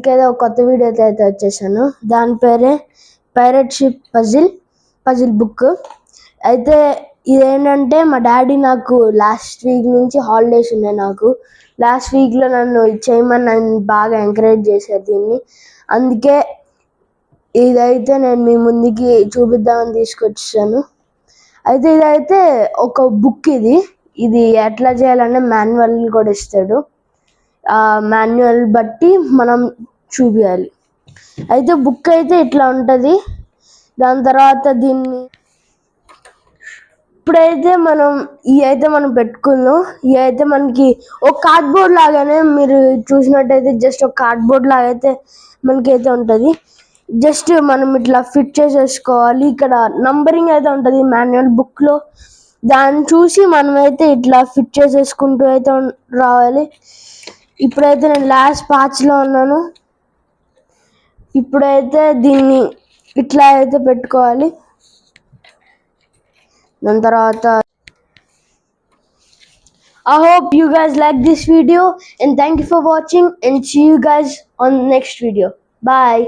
మీకు ఏదో కొత్త వీడియోతో అయితే వచ్చేసాను. దాని పేరే పైరేట్ షిప్ పజిల్ బుక్. అయితే ఇదేంటంటే మా డాడీ నాకు లాస్ట్ వీక్ నుంచి హాలిడేస్ ఉన్నాయి. నాకు లాస్ట్ వీక్లో నన్ను చేయమని నన్ను బాగా ఎంకరేజ్ చేశారు దీన్ని. అందుకే ఇదైతే నేను మీ ముందుకి చూపిద్దామని తీసుకొచ్చాను. అయితే ఇదైతే ఒక బుక్. ఇది ఎట్లా చేయాలనే మాన్యువల్ కూడా ఇస్తాడు. ఆ మాన్యువల్ బట్టి మనం చూపించాలి. అయితే బుక్ అయితే ఇట్లా ఉంటుంది. దాని తర్వాత దీన్ని ఇప్పుడైతే మనం పెట్టుకుందాం. ఇదైతే మనకి ఒక కార్డ్బోర్డ్ లాగానే, మీరు చూసినట్టయితే జస్ట్ ఒక కార్డ్బోర్డ్ లాగా అయితే మనకైతే ఉంటుంది. జస్ట్ మనం ఇట్లా ఫిట్ చేసేసుకోవాలి. ఇక్కడ నంబరింగ్ అయితే ఉంటుంది మాన్యువల్ బుక్లో. దాన్ని చూసి మనమైతే ఇట్లా ఫిట్ చేసేసుకుంటూ అయితే రావాలి. ఇప్పుడైతే నేను లాస్ట్ పార్ట్స్లో ఉన్నాను. ఇప్పుడైతే దీన్ని ఇట్లా అయితే పెట్టుకోవాలి. దాని తర్వాత I hope you guys like this video and thank you for watching and see you guys on the next video. Bye.